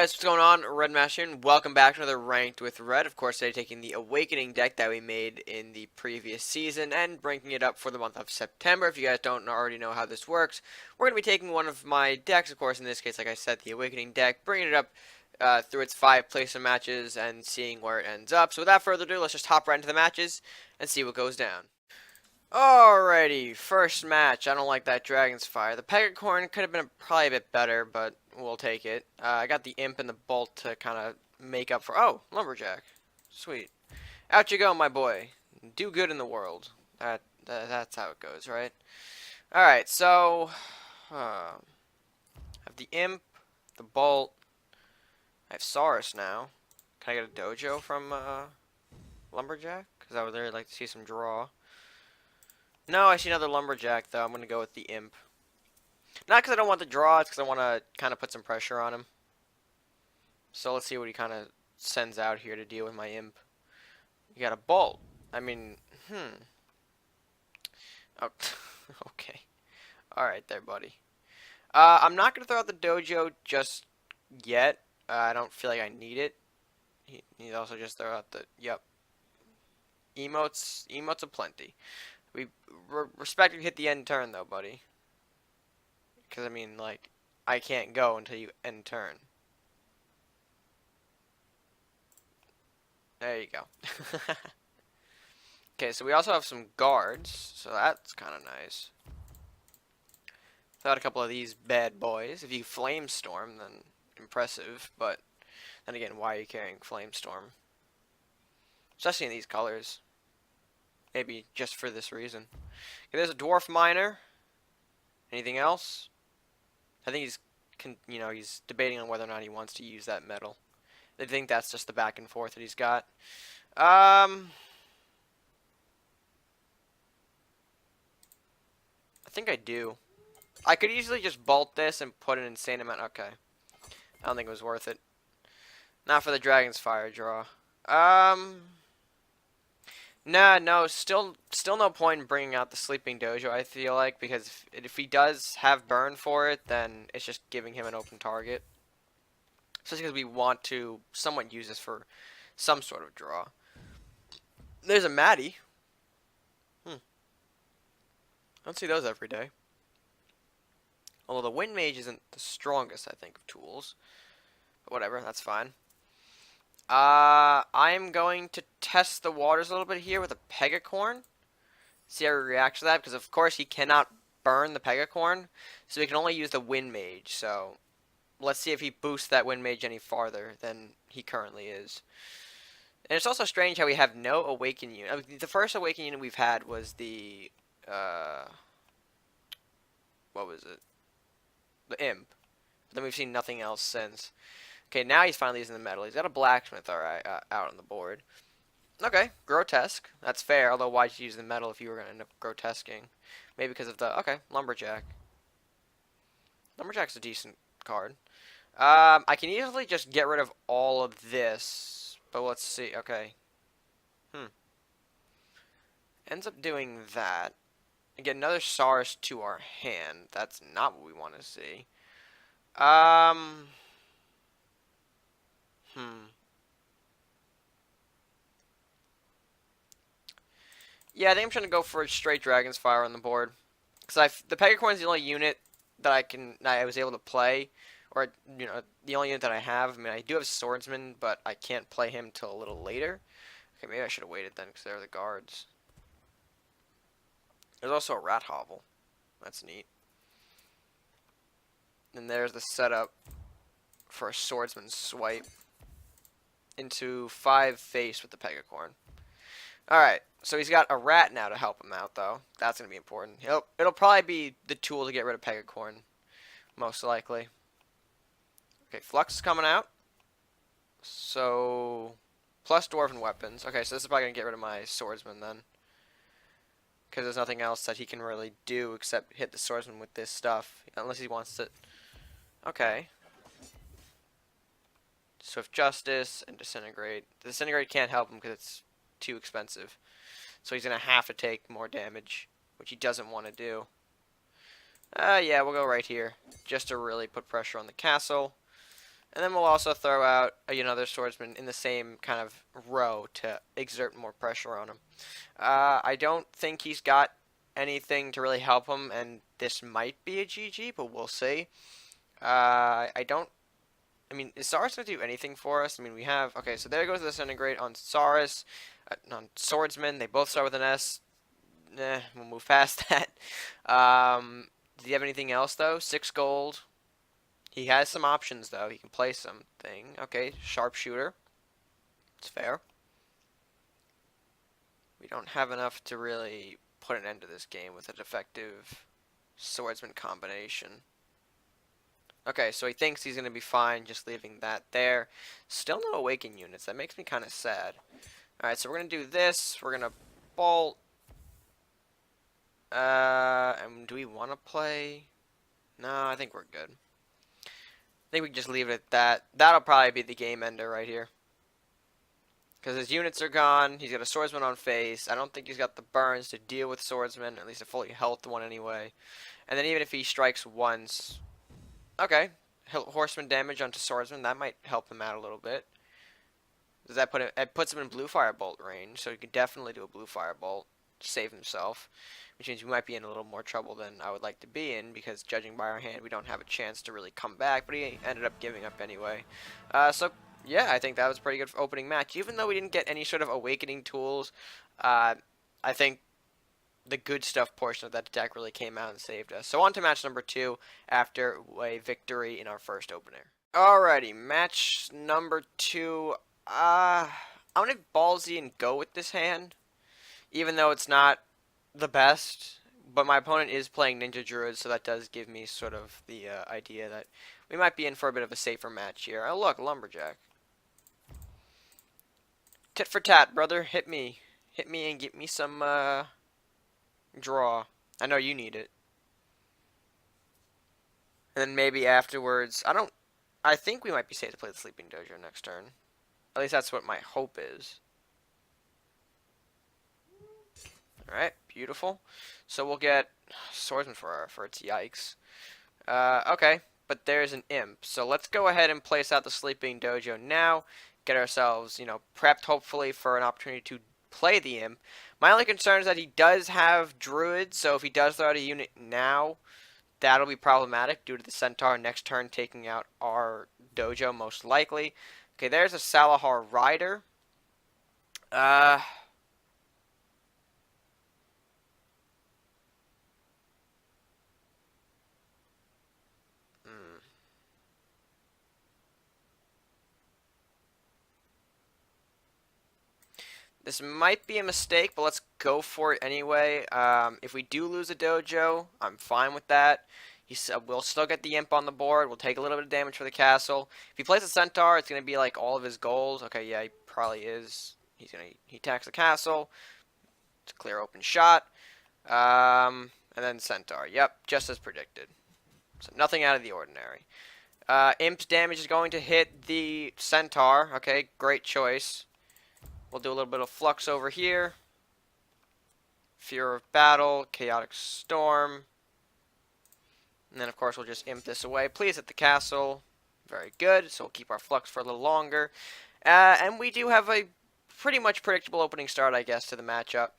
guys, what's going on? Red Master here, and welcome back to another Ranked with Red. Of course, today taking the Awakening deck that we made in the previous season and bringing it up for the month of September. If you guys don't already know how this works, we're going to be taking one of my decks, of course, in this case, like I said, the Awakening deck, bringing it up through its 5 placement matches and seeing where it ends up. So without further ado, let's just hop right into the matches and see what goes down. Alrighty, first match. I don't like that Dragon's Fire. The Pegacorn could have been probably a bit better, but we'll take it. I got the Imp and the Bolt to kind of make up for... Oh, Lumberjack. Sweet. Out you go, my boy. Do good in the world. That's how it goes, right? Alright, so... I have the Imp, the Bolt. I have Saurus now. Can I get a Dojo from Lumberjack? Because I would really like to see some draw. No, I see another Lumberjack, though. I'm going to go with the Imp. Not because I don't want the draw, it's because I want to kind of put some pressure on him. So let's see what he kind of sends out here to deal with my Imp. You got a Bolt. I mean, Oh, okay. Alright there, buddy. I'm not going to throw out the Dojo just yet. I don't feel like I need it. He also just throw out the... Yep. Emotes aplenty. We respect you hit the end turn, though, buddy. Because, I mean, like, I can't go until you end turn. There you go. Okay, so we also have some guards, so that's kind of nice. Thought a couple of these bad boys. If you Flamestorm, then impressive, but then again, why are you carrying Flamestorm? Especially in these colors. Maybe just for this reason. Okay, there's a Dwarf Miner. Anything else? I think he's debating on whether or not he wants to use that metal. I think that's just the back and forth that he's got. I think I do. I could easily just bolt this and put an insane amount. Okay. I don't think it was worth it. Not for the Dragon's Fire draw. No, still no point in bringing out the Sleeping Dojo, I feel like, because if he does have burn for it, then it's just giving him an open target. Especially because we want to somewhat use this for some sort of draw. There's a Maddie. I don't see those every day. Although the Wind Mage isn't the strongest, I think, of tools. But whatever, that's fine. I'm going to test the waters a little bit here with a Pegacorn. See how he reacts to that, because of course he cannot burn the Pegacorn, so he can only use the Wind Mage. So let's see if he boosts that Wind Mage any farther than he currently is. And it's also strange how we have no Awaken unit. I mean, the first Awaken unit we've had was the what was it? The Imp. But then we've seen nothing else since. Okay, now he's finally using the metal. He's got a blacksmith alright out on the board. Okay, grotesque. That's fair, although why'd you use the metal if you were going to end up grotesquing? Maybe because of the... Okay, lumberjack. Lumberjack's a decent card. I can easily just get rid of all of this, but let's see. Okay. Ends up doing that. And get another Saurus to our hand. That's not what we want to see. Yeah, I think I'm trying to go for a straight Dragon's Fire on the board. Because the Pegacorn is the only unit that I was able to play. Or, the only unit that I have. I mean, I do have Swordsman, but I can't play him till a little later. Okay, maybe I should have waited then, because they're the guards. There's also a Rat Hovel. That's neat. And there's the setup for a Swordsman swipe into 5 face with the Pegacorn. Alright, so he's got a rat now to help him out, though. That's going to be important. It'll probably be the tool to get rid of Pegacorn, most likely. Okay, Flux is coming out. So, plus Dwarven Weapons. Okay, so this is probably going to get rid of my Swordsman, then. Because there's nothing else that he can really do except hit the Swordsman with this stuff. Unless he wants to... Okay. Swift Justice and Disintegrate. The Disintegrate can't help him because it's too expensive. So he's going to have to take more damage, which he doesn't want to do. Yeah, we'll go right here, just to really put pressure on the castle. And then we'll also throw out another swordsman in the same kind of row to exert more pressure on him. I don't think he's got anything to really help him, and this might be a GG, but we'll see. I don't. I mean, is Saurus going to do anything for us? I mean, we have. Okay, so there goes the Disintegrate on Saurus. On Swordsman, they both start with an S. We'll move past that. Do you have anything else, though? 6 gold. He has some options, though. He can play something. Okay, Sharpshooter. It's fair. We don't have enough to really put an end to this game with a defective swordsman combination. Okay, so he thinks he's going to be fine just leaving that there. Still no Awaken units. That makes me kind of sad. Alright, so we're going to do this. We're going to bolt. And do we want to play? No, I think we're good. I think we can just leave it at that. That'll probably be the game ender right here. Because his units are gone. He's got a swordsman on face. I don't think he's got the burns to deal with swordsman. At least a fully healthed one anyway. And then even if he strikes once... Okay. Horseman damage onto swordsman. That might help him out a little bit. Does that put him... It puts him in blue firebolt range. So he could definitely do a blue firebolt to save himself. Which means we might be in a little more trouble than I would like to be in, because judging by our hand, we don't have a chance to really come back, but he ended up giving up anyway. So, yeah, I think that was a pretty good opening match. Even though we didn't get any sort of awakening tools, I think the good stuff portion of that deck really came out and saved us. So on to match number 2 after a victory in our first opener. Alrighty, match number 2. I'm going to ballsy and go with this hand, even though it's not the best, but my opponent is playing Ninja Druid, so that does give me sort of the idea that we might be in for a bit of a safer match here. Oh look, lumberjack. Tit for tat, brother. Hit me and get me some draw. I know you need it. And then maybe afterwards, I think we might be safe to play the Sleeping Dojo next turn. At least that's what my hope is. Alright, beautiful. So we'll get swordsman for its yikes. Okay, but there's an imp. So let's go ahead and place out the Sleeping Dojo now. Get ourselves, prepped hopefully for an opportunity to play the imp. My only concern is that he does have Druid, so if he does throw out a unit now, that'll be problematic due to the Centaur next turn taking out our dojo most likely. Okay, there's a Salahar Rider. This might be a mistake, but let's go for it anyway. If we do lose a dojo, I'm fine with that. We'll still get the imp on the board. We'll take a little bit of damage for the castle. If he plays a centaur, it's going to be like all of his goals. Okay, yeah, he probably is. He attacks the castle. It's a clear open shot. And then centaur. Yep, just as predicted. So nothing out of the ordinary. Imp's damage is going to hit the centaur. Okay, great choice. We'll do a little bit of flux over here. Fear of battle, chaotic storm. And then, of course, we'll just imp this away. Please hit the castle. Very good. So we'll keep our flux for a little longer. And we do have a pretty much predictable opening start, I guess, to the matchup.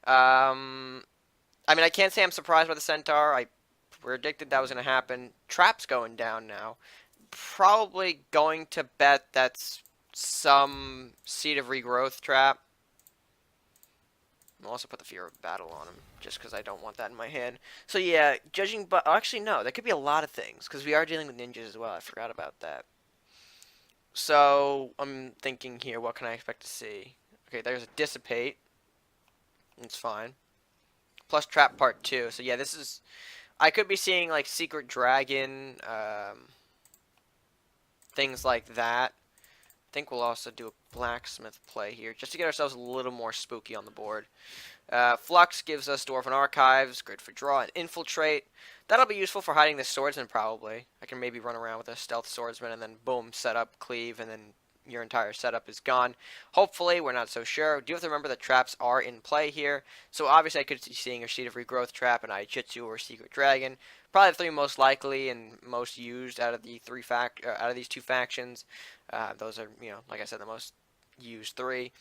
I mean, I can't say I'm surprised by the centaur. I predicted that was going to happen. Trap's going down now. Probably going to bet that's some Seed of Regrowth trap. I'll also put the Fear of Battle on him, just because I don't want that in my hand. So yeah, judging by... Actually, no, there could be a lot of things, because we are dealing with ninjas as well. I forgot about that. So, I'm thinking here, what can I expect to see? Okay, there's a Dissipate. It's fine. Plus Trap Part 2. So yeah, this is... I could be seeing, like, Secret Dragon, things like that. I think we'll also do a blacksmith play here, just to get ourselves a little more spooky on the board. Flux gives us Dwarven Archives, great for draw, and Infiltrate. That'll be useful for hiding the swordsman, probably. I can maybe run around with a stealth swordsman, and then boom, set up, cleave, and then your entire setup is gone. Hopefully, we're not so sure. Do have to remember that traps are in play here. So obviously I could see seeing a Seed of Regrowth trap, an Aijitsu, or Secret Dragon. Probably the three most likely and most used out of the out of these two factions. Those are, like I said, the most used three.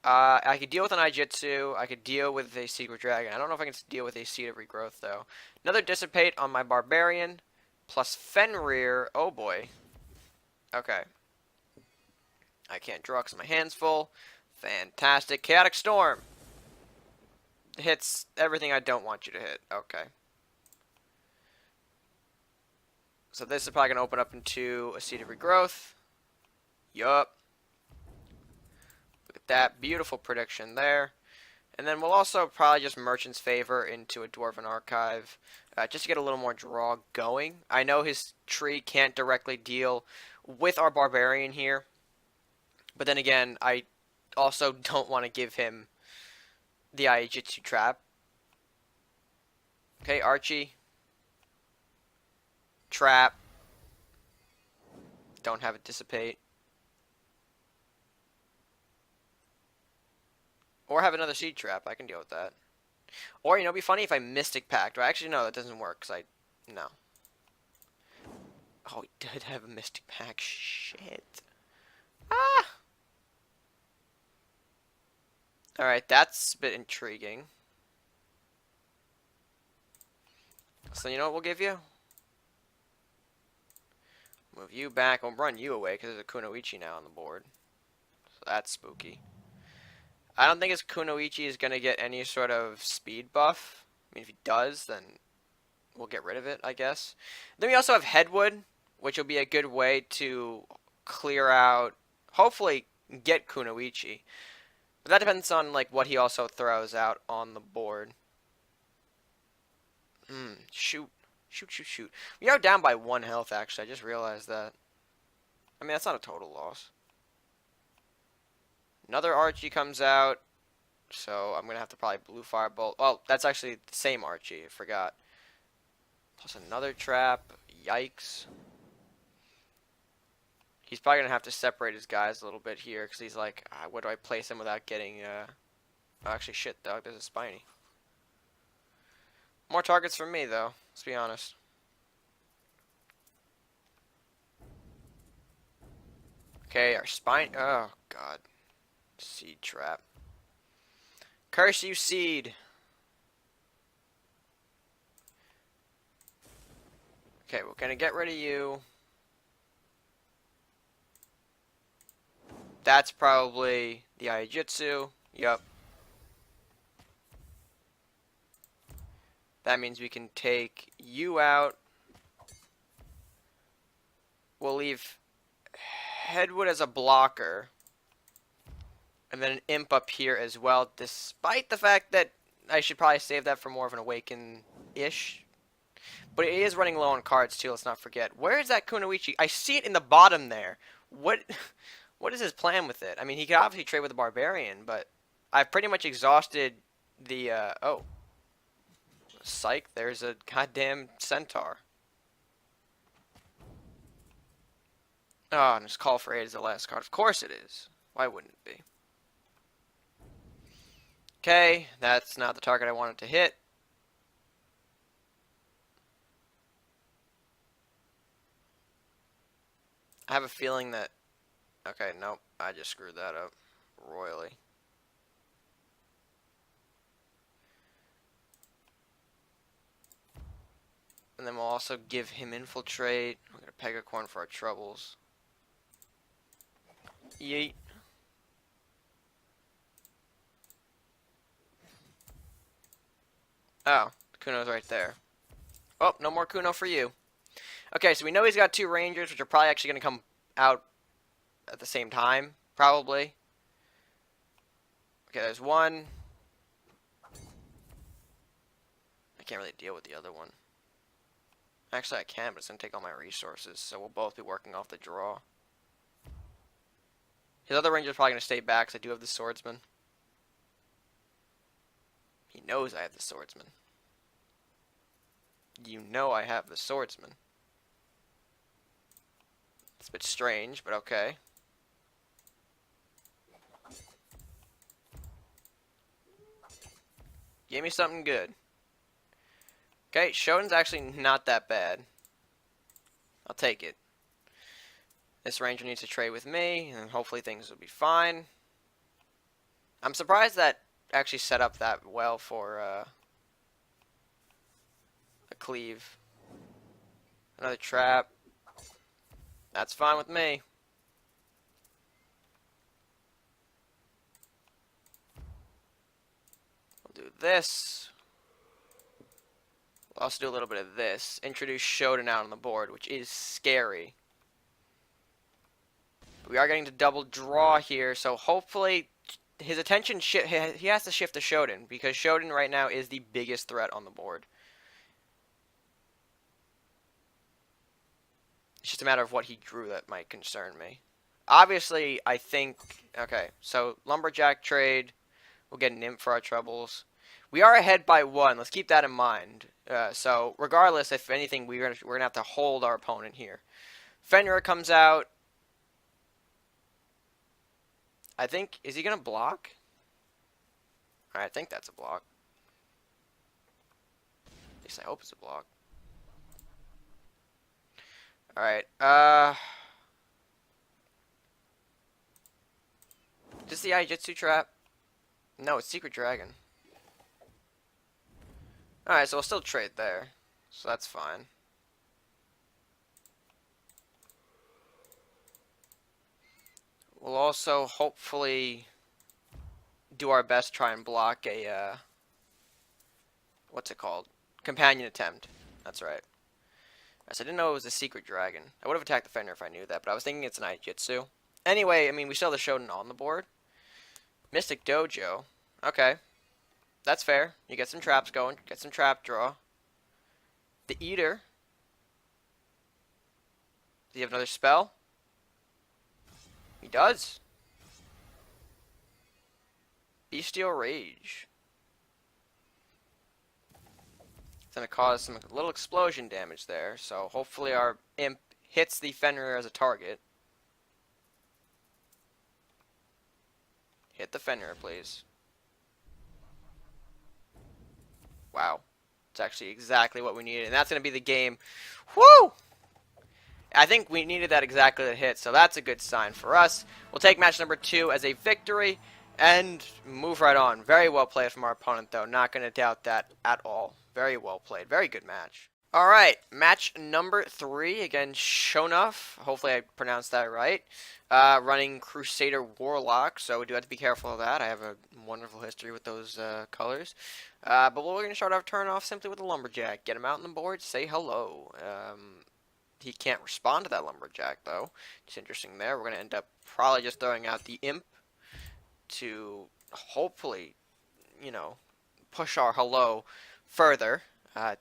I could deal with an Aijitsu. I could deal with a Secret Dragon. I don't know if I can deal with a Seed of Regrowth, though. Another Dissipate on my Barbarian. Plus Fenrir. Oh, boy. Okay. I can't draw because my hand's full. Fantastic. Chaotic Storm. Hits everything I don't want you to hit. Okay. So this is probably going to open up into a Seed of Regrowth. Yup. Look at that. Beautiful prediction there. And then we'll also probably just Merchant's Favor into a Dwarven Archive. Just to get a little more draw going. I know his tree can't directly deal with our Barbarian here. But then again, I also don't want to give him the Aijitsu trap. Okay, Archie. Trap. Don't have it dissipate. Or have another seed trap. I can deal with that. Or, it'd be funny if I Mystic Pact. Well, actually, no, that doesn't work, because no. Oh, he did have a Mystic Pact. Shit. Ah! Alright, that's a bit intriguing. So, you know what we'll give you? Move you back. We'll run you away, because there's a Kunoichi now on the board. So that's spooky. I don't think his Kunoichi is going to get any sort of speed buff. I mean, if he does, then we'll get rid of it, I guess. Then we also have Headwood, which will be a good way to clear out, hopefully get Kunoichi. But that depends on what he also throws out on the board. Shoot. Shoot. We are down by 1 health, actually. I just realized that. I mean, that's not a total loss. Another Archie comes out, so I'm going to have to probably Blue Firebolt. Oh, that's actually the same Archie, I forgot. Plus another trap. Yikes. He's probably going to have to separate his guys a little bit here, because he's like, where do I place him without getting, Oh, actually, shit, dog, there's a Spiny. More targets for me, though, let's be honest. Okay, our Spine, oh, God. Seed trap. Curse you, seed. Okay, we're gonna get rid of you. That's probably the Aijitsu. Yup. That means we can take you out. We'll leave Headwood as a blocker. And then an Imp up here as well, despite the fact that I should probably save that for more of an Awaken-ish. But it is running low on cards too, let's not forget. Where is that Kunoichi? I see it in the bottom there. What is his plan with it? I mean, he could obviously trade with the Barbarian, but I've pretty much exhausted the, oh. Psych, there's a goddamn Centaur. Oh, and his Call for Aid is the last card. Of course it is. Why wouldn't it be? Okay, that's not the target I wanted to hit. I have a feeling that... Okay, nope, I just screwed that up royally. And then we'll also give him Infiltrate. We're going to Pegacorn for our troubles. Yeet. Oh, Kuno's right there. Oh, no more Kuno for you. Okay, so we know he's got 2 Rangers, which are probably actually going to come out at the same time, probably. Okay, there's one. I can't really deal with the other one. Actually, I can, but it's going to take all my resources, so we'll both be working off the draw. His other Ranger's probably going to stay back, because I do have the Swordsman. He knows I have the Swordsman. You know I have the Swordsman. It's a bit strange, but okay. Give me something good. Okay, Shodan's actually not that bad. I'll take it. This ranger needs to trade with me, and hopefully things will be fine. I'm surprised that actually set up that well for a cleave. Another trap. That's fine with me. We'll do this. We'll also do a little bit of this. Introduce Shodan out on the board, which is scary. We are getting to double draw here, so hopefully his attention he has to shift to Shodan, because Shodan right now is the biggest threat on the board. It's just a matter of what he drew that might concern me. Obviously, I think... Okay, so lumberjack trade. We'll get an imp for our troubles. We are ahead by 1. Let's keep that in mind. So regardless, if anything, we're gonna have to hold our opponent here. Fenrir comes out. I think, is he gonna block? Alright, I think that's a block. At least I hope it's a block. Alright, is this the Aijitsu trap? No, it's Secret Dragon. Alright, so we'll still trade there. So that's fine. We'll also hopefully do our best to try and block a, what's it called? Companion attempt. That's right. So I didn't know it was a Secret Dragon. I would have attacked the Fenrir if I knew that, but I was thinking it's an Aijitsu. Anyway, I mean, we still have the Shodan on the board. Mystic Dojo. Okay. That's fair. You get some traps going. Get some trap draw. The Eater. Does he have another spell? He does. Bestial Rage. It's going to cause some little explosion damage there, so hopefully our imp hits the Fenrir as a target. Hit the Fenrir, please. Wow. It's actually exactly what we needed, and that's going to be the game. Woo! I think we needed that exactly to hit, so that's a good sign for us. We'll take match number 2 as a victory and move right on. Very well played from our opponent, though. Not going to doubt that at all. Very well played. Very good match. Alright, match number 3 against Shonuf. Hopefully I pronounced that right. Running Crusader Warlock, so we do have to be careful of that. I have a wonderful history with those colors. But we're going to start our turn off simply with a lumberjack. Get him out on the board, say hello. He can't respond to that lumberjack, though. It's interesting there. We're going to end up probably just throwing out the imp to hopefully, you know, push our hello further. That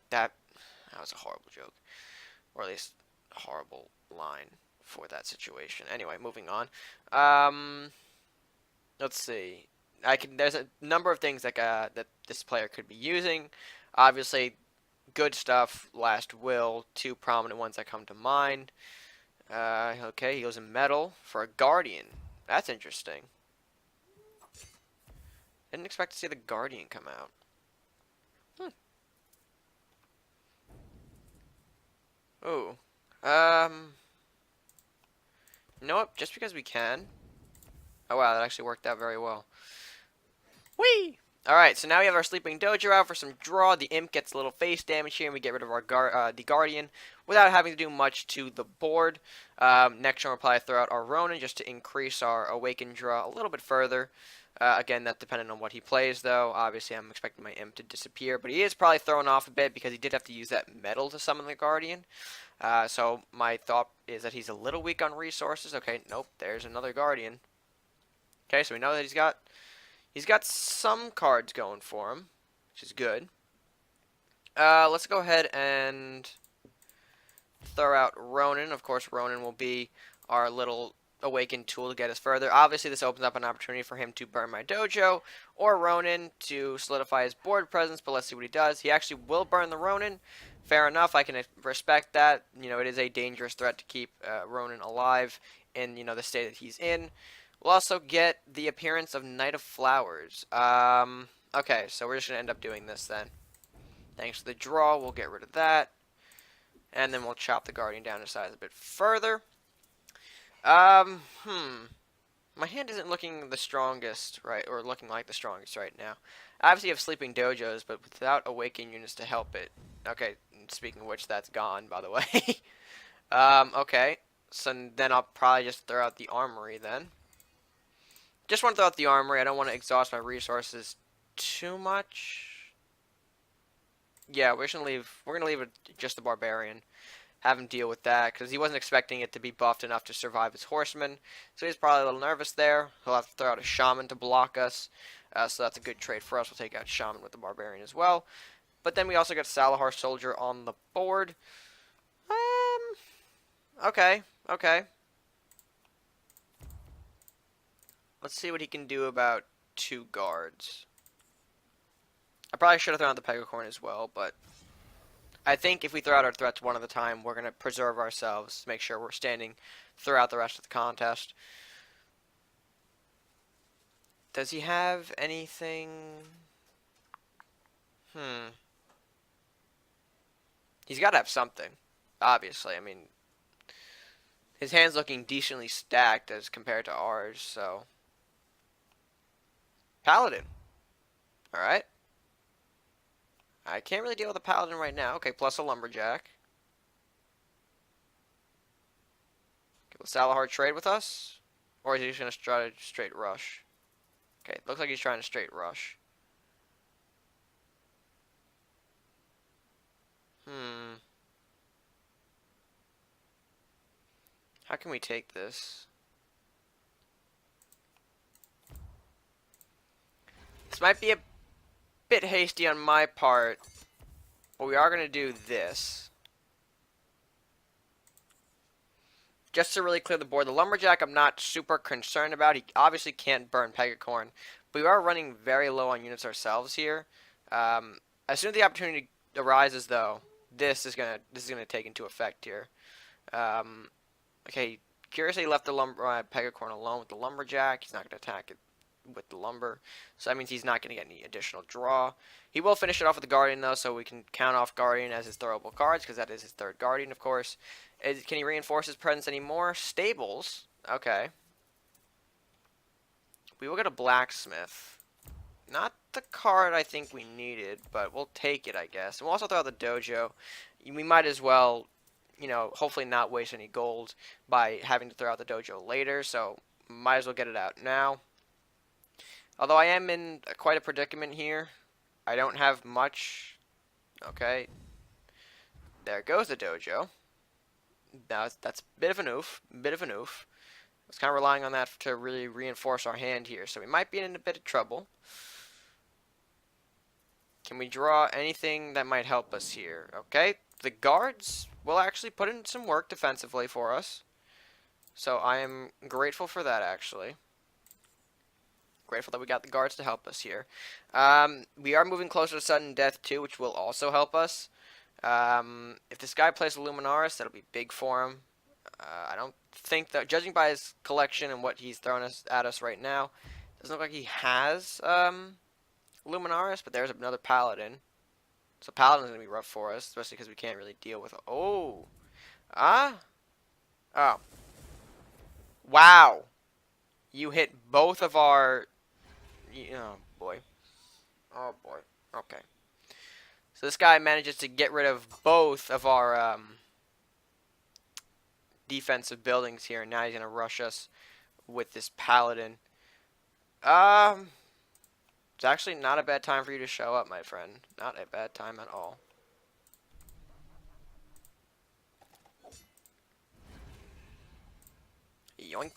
was a horrible joke. Or at least a horrible line for that situation. Anyway, moving on. Let's see. There's a number of things that this player could be using. Obviously, good stuff. Last Will, 2 prominent ones that come to mind. Okay, he goes in metal for a Guardian. That's interesting. Didn't expect to see the Guardian come out. Ooh. You know what? Just because we can. Oh wow, that actually worked out very well. Whee! Alright, so now we have our Sleeping Dojo out for some draw. The imp gets a little face damage here, and we get rid of our the Guardian without having to do much to the board. Next turn, we'll probably throw out our Ronin just to increase our Awaken draw a little bit further. Again, that's dependent on what he plays, though. Obviously, I'm expecting my imp to disappear, but he is probably thrown off a bit because he did have to use that metal to summon the Guardian. So my thought is that he's a little weak on resources. Okay, nope, there's another Guardian. Okay, so we know that he's got some cards going for him, which is good. Let's go ahead and throw out Ronin. Of course, Ronin will be our little Awaken tool to get us further. Obviously, this opens up an opportunity for him to burn my dojo, or Ronin to solidify his board presence, but let's see what he does. He actually will burn the Ronin. Fair enough, I can respect that. You know, it is a dangerous threat to keep Ronin alive in, you know, the state that he's in. We'll also get the appearance of Knight of Flowers. Okay, so we're just going to end up doing this then. Thanks to the draw, we'll get rid of that. And then we'll chop the Guardian down to size a bit further. My hand isn't looking the strongest, right, or looking like the strongest right now. I obviously have Sleeping Dojos, but without Awaken units to help it. Okay, speaking of which, that's gone, by the way. Okay. So then I'll probably just throw out the Armory then. Just want to throw out the Armory. I don't want to exhaust my resources too much. Yeah, we're gonna leave it just the Barbarian. Have him deal with that, because he wasn't expecting it to be buffed enough to survive his Horseman. So he's probably a little nervous there. He'll have to throw out a Shaman to block us. So that's a good trade for us. We'll take out Shaman with the Barbarian as well. But then we also got Salahar Soldier on the board. Okay, okay. Let's see what he can do about 2 guards. I probably should have thrown out the Pegacorn as well, but I think if we throw out our threats one at a time, we're going to preserve ourselves, make sure we're standing throughout the rest of the contest. Does he have anything? He's got to have something, obviously. I mean, his hand's looking decently stacked as compared to ours, so. Paladin. Alright. I can't really deal with a Paladin right now. Okay, plus a lumberjack. Okay, will Salahar trade with us? Or is he just going to try to straight rush? Okay, looks like he's trying to straight rush. How can we take this? This might be a bit hasty on my part, but we are going to do this. Just to really clear the board. The Lumberjack I'm not super concerned about. He obviously can't burn Pegacorn, but we are running very low on units ourselves here. As soon as the opportunity arises, though, this is gonna take into effect here. Okay, curiously left the Pegacorn alone with the Lumberjack. He's not going to attack it with the lumber, so that means he's not going to get any additional draw. He will finish it off with the Guardian, though, so we can count off Guardian as his throwable cards, because that is his 3rd Guardian, of course. Can he reinforce his presence anymore? Stables. Okay. We will get a Blacksmith. Not the card I think we needed, but we'll take it, I guess. And we'll also throw out the Dojo. We might as well, you know, hopefully not waste any gold by having to throw out the Dojo later, so might as well get it out now. Although I am in quite a predicament here. I don't have much. Okay. There goes the Dojo. Now that's a bit of an oof. Bit of an oof. I was kind of relying on that to really reinforce our hand here. So we might be in a bit of trouble. Can we draw anything that might help us here? Okay. The guards will actually put in some work defensively for us. So I am grateful for that, actually. Grateful that we got the guards to help us here. We are moving closer to sudden death too, which will also help us. If this guy plays a Luminaris, that'll be big for him. I don't think that, judging by his collection and what he's throwing at us right now, doesn't look like he has Luminaris, but there's another Paladin. So Paladin's going to be rough for us, especially because we can't really deal with... Oh! Oh. Wow! You hit both of our... Oh, boy. Oh, boy. Okay. So this guy manages to get rid of both of our defensive buildings here, and now he's going to rush us with this Paladin. It's actually not a bad time for you to show up, my friend. Not a bad time at all. Yoink.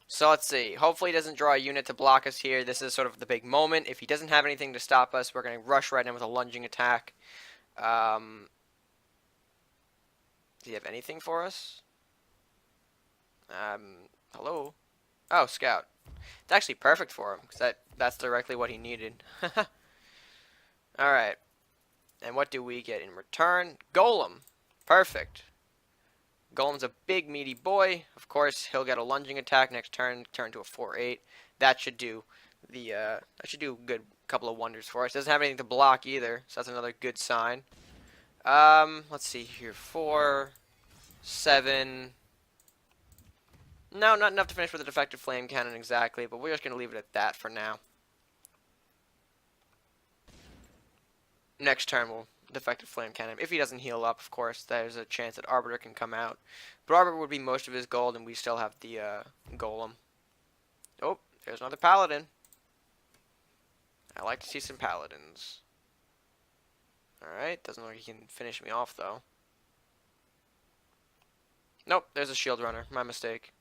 So let's see. Hopefully he doesn't draw a unit to block us here. This is sort of the big moment. If he doesn't have anything to stop us, we're going to rush right in with a lunging attack. Does he have anything for us? Hello? Oh, Scout. It's actually perfect for him, because that's directly what he needed. Alright. And what do we get in return? Golem. Perfect. Golem's a big, meaty boy. Of course, he'll get a lunging attack next turn, turn to a 4-8. That should do That should do a good couple of wonders for us. Doesn't have anything to block either, so that's another good sign. Let's see here. 4, 7. No, not enough to finish with a defective flame cannon exactly, but we're just gonna leave it at that for now. Next turn we'll defective flame cannon. If he doesn't heal up, of course, there's a chance that Arbiter can come out. But Arbiter would be most of his gold, and we still have the Golem. Oh, there's another Paladin. I like to see some Paladins. Alright, doesn't look like he can finish me off, though. Nope, there's a shield runner. My mistake.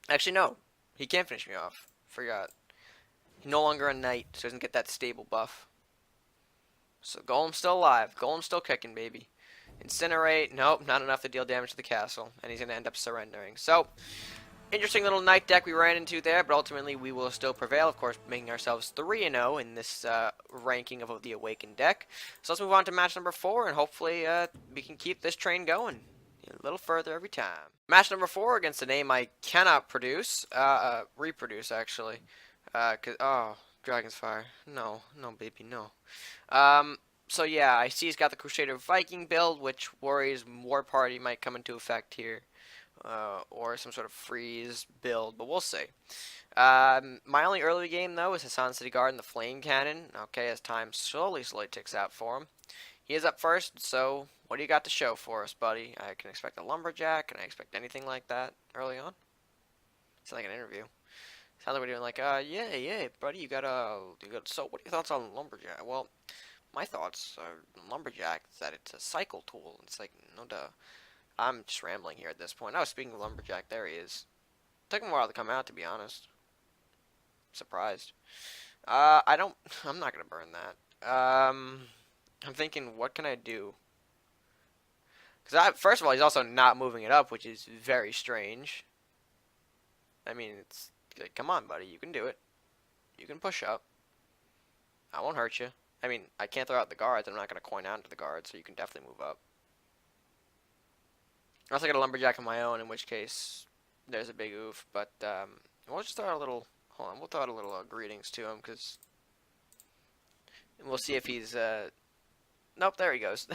Actually, no. He can't finish me off. Forgot. He's no longer a knight, so he doesn't get that stable buff. So Golem's still alive. Golem's still kicking, baby. Incinerate. Nope, not enough to deal damage to the castle. And he's going to end up surrendering. So, interesting little knight deck we ran into there, but ultimately we will still prevail. Of course, making ourselves 3-0 in this ranking of the Awaken deck. So let's move on to match number 4, and hopefully we can keep this train going a little further every time. Match number 4 against a name I cannot reproduce actually. Oh, Dragon's Fire. No, baby, no. So yeah, I see he's got the Crusader Viking build, which worries War Party might come into effect here. Or some sort of freeze build, but we'll see. My only early game, though, is Hassan City Guard and the Flame Cannon. Okay, as time slowly ticks out for him. He is up first, so what do you got to show for us, buddy? I can expect a lumberjack. Can I expect anything like that early on? Sounds like an interview. Sounds like we're doing like, yeah, buddy, you got. So, what are your thoughts on lumberjack? Well, my thoughts are lumberjack is that it's a cycle tool. It's like, no duh. I'm just rambling here at this point. Oh, speaking of lumberjack, there he is. Took him a while to come out, to be honest. Surprised. I'm not gonna burn that. I'm thinking, what can I do? Because first of all, he's also not moving it up, which is very strange. I mean, it's like, come on, buddy, you can do it. You can push up. I won't hurt you. I mean, I can't throw out the guards. I'm not gonna coin out into the guards, so you can definitely move up. Unless I get a lumberjack of my own, in which case there's a big oof. But we'll just throw out a little. Hold on, we'll throw out a little greetings to him, because we'll see if he's. Nope, there he goes.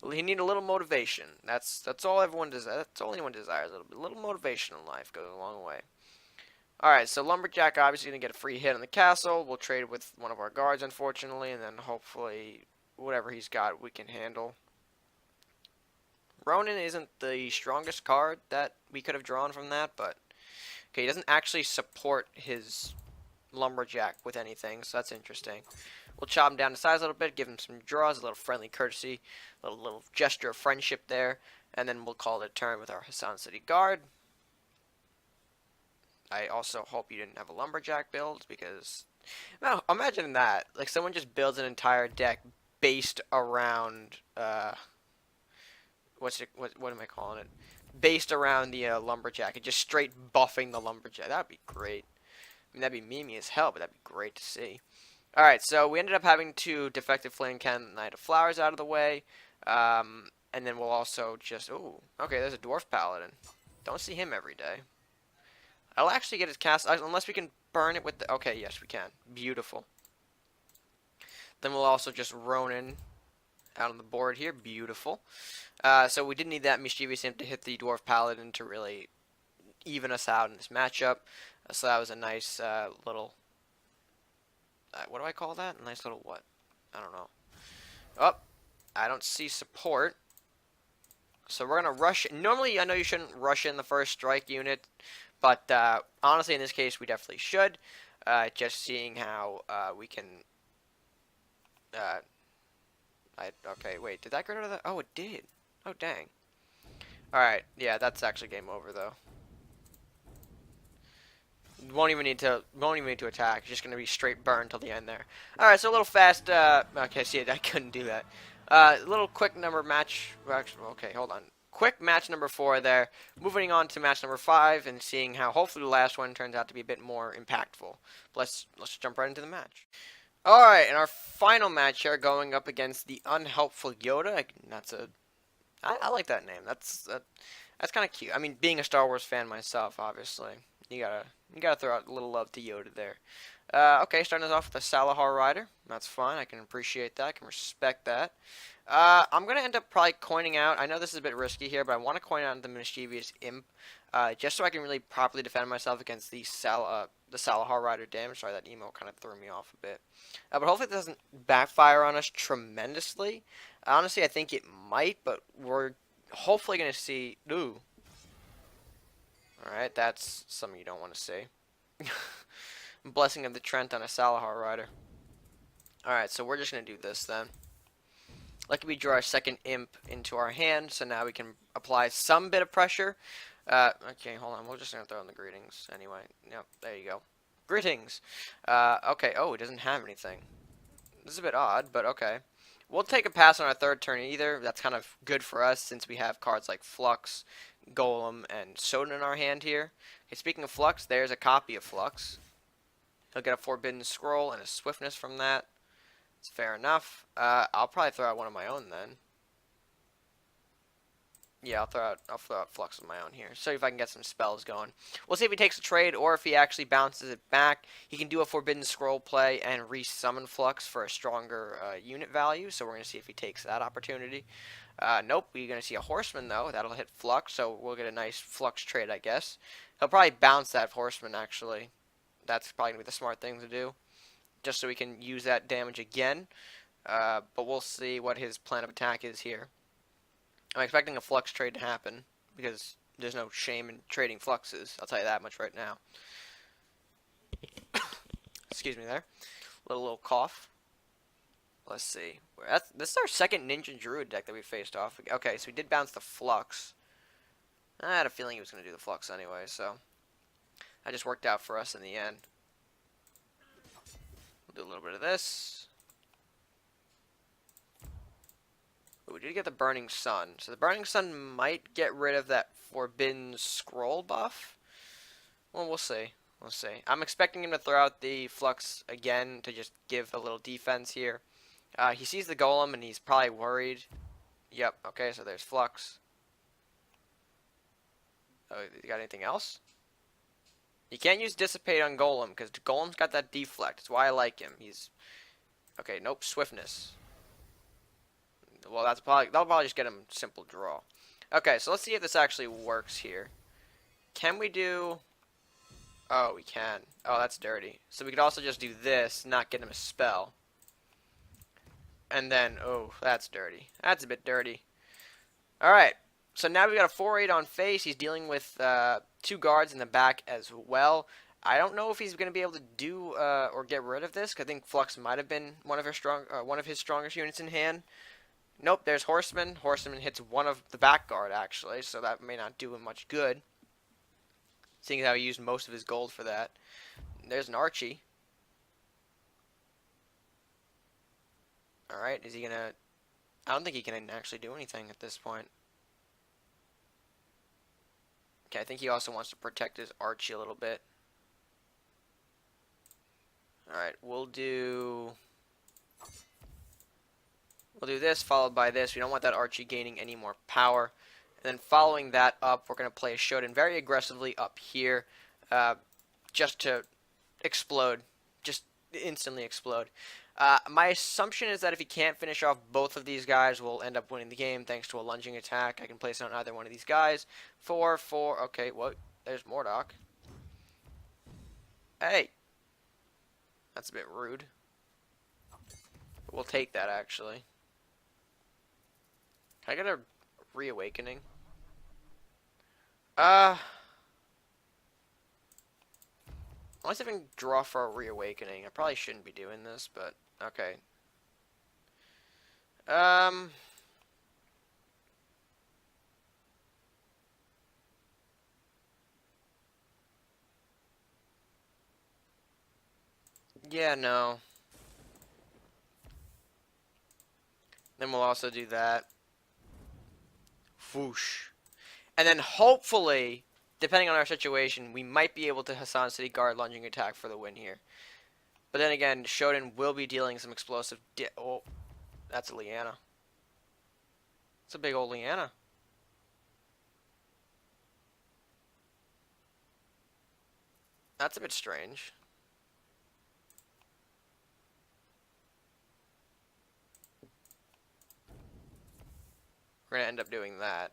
Well, he need a little motivation. That's all everyone desires. That's all anyone desires. A little motivation in life goes a long way. All right, so lumberjack obviously gonna get a free hit on the castle. We'll trade with one of our guards, unfortunately, and then hopefully whatever he's got we can handle. Ronin isn't the strongest card that we could have drawn from that, but okay, he doesn't actually support his lumberjack with anything, so that's interesting. We'll chop him down to size a little bit, give him some draws, a little friendly courtesy, a little gesture of friendship there, and then we'll call it a turn with our Hassan City Guard. I also hope you didn't have a lumberjack build, because now imagine that, like someone just builds an entire deck based around what am I calling it? Based around the lumberjack, and just straight buffing the lumberjack. That'd be great. I mean, that'd be memey as hell, but that'd be great to see. All right, so we ended up having to defective flame cannon Knight of Flowers out of the way, and then we'll also just okay. There's a dwarf paladin. Don't see him every day. I'll actually get his cast unless we can burn it with the. Okay, yes we can. Beautiful. Then we'll also just Ronin out on the board here. Beautiful. So we didn't need that mischievous imp to hit the dwarf paladin to really even us out in this matchup. So that was a nice little. What do I call that? A nice little what? I don't know. Oh, I don't see support. So we're gonna rush. Normally, I know you shouldn't rush in the first strike unit, but honestly, in this case, we definitely should. Just seeing how we can. Okay, wait. Did that get rid of that? Oh, it did. Oh, dang. All right. Yeah, that's actually game over though. Won't even need to attack. It's just gonna be straight burn till the end there. All right, so a little fast. Okay, see, I couldn't do that. A little quick number match. Okay, hold on. Quick match number 4 there. Moving on to match number 5 and seeing how hopefully the last one turns out to be a bit more impactful. Let's jump right into the match. All right, and our final match here going up against the unhelpful Yoda. I like that name. That's kind of cute. I mean, being a Star Wars fan myself, obviously, you gotta You gotta throw out a little love to Yoda there. Okay, starting us off with a Salahar Rider. That's fine. I can appreciate that. I can respect that. I'm going to end up probably coining out. I know this is a bit risky here, but I want to coin out the Mischievous Imp, just so I can really properly defend myself against the Salahar Rider damage. Sorry, that emo kind of threw me off a bit. But hopefully it doesn't backfire on us tremendously. Honestly, I think it might, but we're hopefully going to see... Ooh. Alright, that's something you don't want to see. Blessing of the Trent on a Salahar Rider. Alright, so we're just going to do this then. Lucky we draw our second imp into our hand, so now we can apply some bit of pressure. Okay, hold on. We're just going to throw in the greetings anyway. Yep, there you go. Greetings. Okay, oh, it doesn't have anything. This is a bit odd, but okay. We'll take a pass on our third turn either. That's kind of good for us since we have cards like Flux, Golem, and Soda in our hand here. Okay, speaking of Flux, there's a copy of Flux. He'll get a Forbidden Scroll and a Swiftness from that. It's fair enough. I'll probably throw out one of my own then. Yeah, I'll throw out Flux of my own here. So if I can get some spells going. We'll see if he takes a trade or if he actually bounces it back. He can do a Forbidden Scroll play and resummon Flux for a stronger unit value. So we're going to see if he takes that opportunity. Nope, we're going to see a Horseman though. That'll hit Flux, so we'll get a nice Flux trade, I guess. He'll probably bounce that Horseman actually. That's probably going to be the smart thing to do. Just so we can use that damage again. But we'll see what his plan of attack is here. I'm expecting a Flux trade to happen, because there's no shame in trading Fluxes. I'll tell you that much right now. Excuse me there. Little cough. Let's see. This is our second Ninja Druid deck that we faced off. Okay, so we did bounce the Flux. I had a feeling he was going to do the Flux anyway, so that just worked out for us in the end. We'll do a little bit of this. But we did get the Burning Sun. So the Burning Sun might get rid of that Forbidden Scroll buff. Well, we'll see. We'll see. I'm expecting him to throw out the Flux again to just give a little defense here. He sees the Golem and he's probably worried. Yep, okay, so there's Flux. Oh, you got anything else? You can't use Dissipate on Golem, because Golem's got that deflect. That's why I like him. He's... Okay, nope, Swiftness. Well, that'll probably just get him simple draw. Okay, so let's see if this actually works here. Can we do... Oh, we can. Oh, that's dirty. So we could also just do this, not get him a spell. And then, oh, that's dirty. That's a bit dirty. Alright, so now we got a 4-8 on face. He's dealing with 2 guards in the back as well. I don't know if he's going to be able to do or get rid of this, 'cause I think Flux might have been one of his strongest units in hand. Nope, there's Horseman. Horseman hits one of the back guard, actually, so that may not do him much good. Seeing how he used most of his gold for that. There's an Archie. Alright, is he going to... I don't think he can actually do anything at this point. Okay, I think he also wants to protect his Archie a little bit. Alright, we'll do this, followed by this. We don't want that Archie gaining any more power. And then following that up, we're going to play a Shodan very aggressively up here. Just to explode. Just instantly explode. My assumption is that if he can't finish off both of these guys, we'll end up winning the game thanks to a lunging attack. I can place it on either one of these guys. 4-4. Okay, what? There's Mordock. Hey! That's a bit rude. But we'll take that, actually. Can I get a reawakening? Unless I can draw for a reawakening. I probably shouldn't be doing this, but okay. Yeah, no. Then we'll also do that. Whoosh. And then hopefully, depending on our situation, we might be able to Hassan City Guard lunging attack for the win here. But then again, Shodan will be dealing some explosive... Oh, that's a Liana. It's a big old Liana. That's a bit strange. We're going to end up doing that.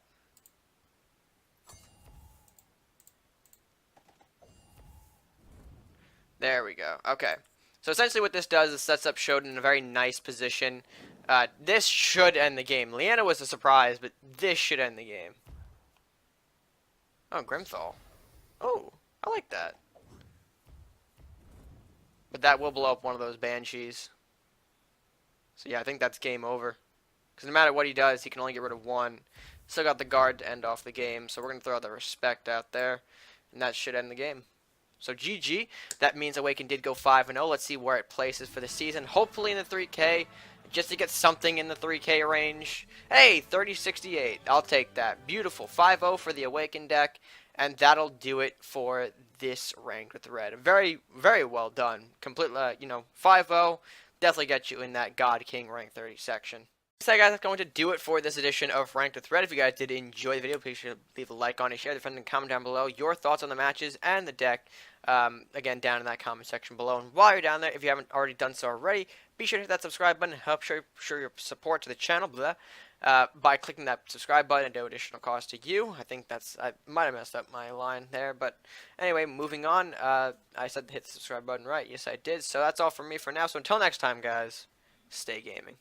There we go. Okay. So essentially what this does is sets up Shodan in a very nice position. This should end the game. Leanna was a surprise, but this should end the game. Oh, Grimthal. Oh, I like that. But that will blow up one of those Banshees. So yeah, I think that's game over. Because no matter what he does, he can only get rid of one. Still got the guard to end off the game, so we're going to throw the respect out there. And that should end the game. So GG. That means Awaken did go 5-0. Let's see where it places for the season. Hopefully in the 3K, just to get something in the 3K range. Hey, 3068. I'll take that. Beautiful. 5-0 for the Awaken deck. And that'll do it for this ranked with red. Very, very well done. Completely, 5-0. Definitely get you in that God King rank 30 section. So guys, that's going to do it for this edition of Ranked with Red. If you guys did enjoy the video, please leave a like on it, share the friend, and comment down below your thoughts on the matches and the deck. Again, down in that comment section below. And while you're down there, if you haven't already done so already, be sure to hit that subscribe button. Help show your support to the channel by clicking that subscribe button at no additional cost to you. I might have messed up my line there, but anyway, moving on. I said hit the subscribe button right. Yes, I did. So that's all from me for now. So until next time, guys, stay gaming.